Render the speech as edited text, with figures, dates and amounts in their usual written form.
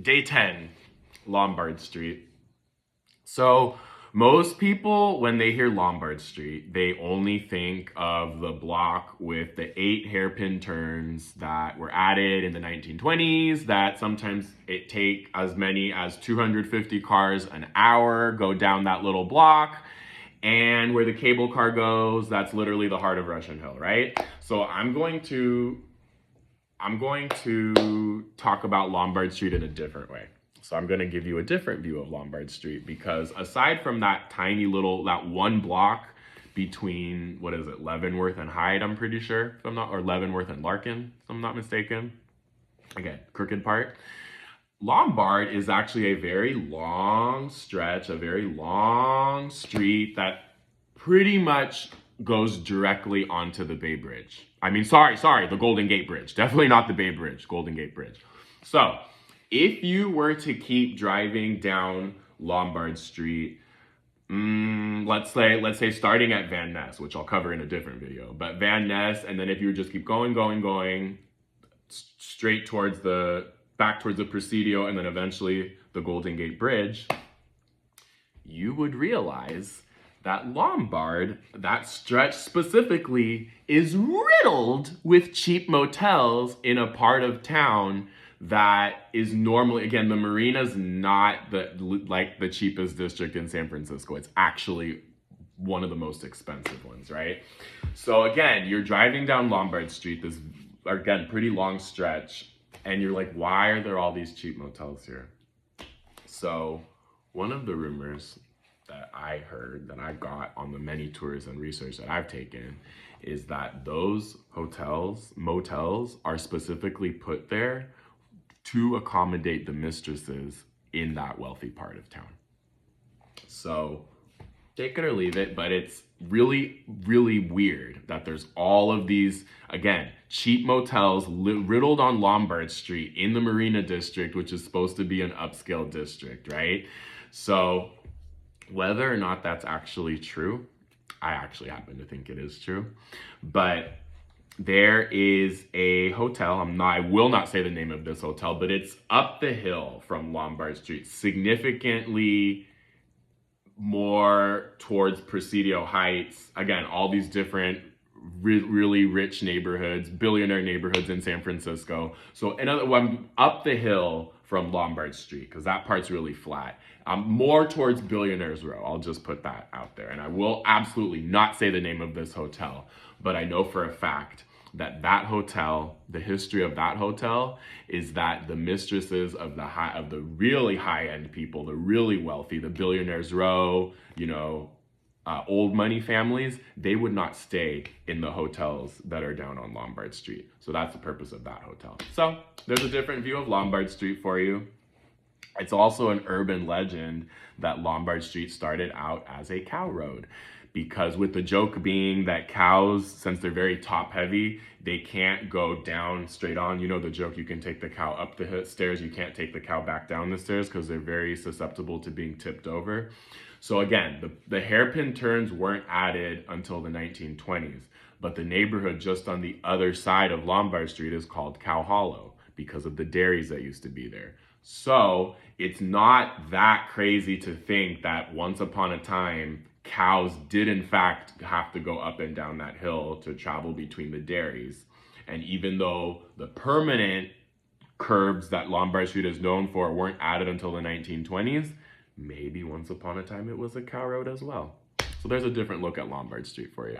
Day 10, Lombard Street. So most people, when they hear Lombard Street, they only think of the block with the 8 hairpin turns that were added in the 1920s, that sometimes it take as many as 250 cars an hour go down that little block. And where the cable car goes, that's literally the heart of Russian Hill, right? So I'm going to talk about Lombard Street in a different way. So I'm going to give you a different view of Lombard Street, because aside from that tiny little, that one block between, what is it, Leavenworth and Hyde, I'm pretty sure, if I'm not, or Leavenworth and Larkin, if I'm not mistaken. Again, crooked part. Lombard is actually a very long stretch, a very long street that pretty much goes directly onto the Bay Bridge. I mean, sorry, the Golden Gate Bridge. Definitely not the Bay Bridge, Golden Gate Bridge. So if you were to keep driving down Lombard Street, let's say starting at Van Ness, which I'll cover in a different video, but Van Ness, and then if you would just keep going, straight towards back towards the Presidio, and then eventually the Golden Gate Bridge, you would realize that Lombard, that stretch specifically, is riddled with cheap motels in a part of town that is normally, again, the Marina's not the cheapest district in San Francisco. It's actually one of the most expensive ones, right? So again, you're driving down Lombard Street, this, again, pretty long stretch, and you're like, why are there all these cheap motels here? So one of the rumors that I heard, that I got on the many tours and research that I've taken, is that those motels are specifically put there to accommodate the mistresses in that wealthy part of town. So take it or leave it, but it's really, really weird that there's all of these, again, cheap motels riddled on Lombard Street in the Marina District, which is supposed to be an upscale district, right? So whether or not that's actually true, I actually happen to think it is true, but there is a hotel, I will not say the name of this hotel, but it's up the hill from Lombard Street, significantly more towards Presidio Heights. Again, all these different really rich neighborhoods, billionaire neighborhoods in San Francisco. So another one up the hill from Lombard Street, because that part's really flat. More towards Billionaires Row. I'll just put that out there. And I will absolutely not say the name of this hotel, but I know for a fact that that hotel, the history of that hotel, is that the mistresses of the really high-end people, the really wealthy, the Billionaires Row, old money families, they would not stay in the hotels that are down on Lombard Street. So that's the purpose of that hotel. So there's a different view of Lombard Street for you. It's also an urban legend that Lombard Street started out as a cow road, because with the joke being that cows, since they're very top heavy, they can't go down straight on. You know the joke, you can take the cow up the stairs, you can't take the cow back down the stairs because they're very susceptible to being tipped over. So again, the hairpin turns weren't added until the 1920s, but the neighborhood just on the other side of Lombard Street is called Cow Hollow because of the dairies that used to be there. So it's not that crazy to think that once upon a time, cows did in fact have to go up and down that hill to travel between the dairies. And even though the permanent curbs that Lombard Street is known for weren't added until the 1920s, maybe once upon a time it was a cow road as well. So there's a different look at Lombard Street for you.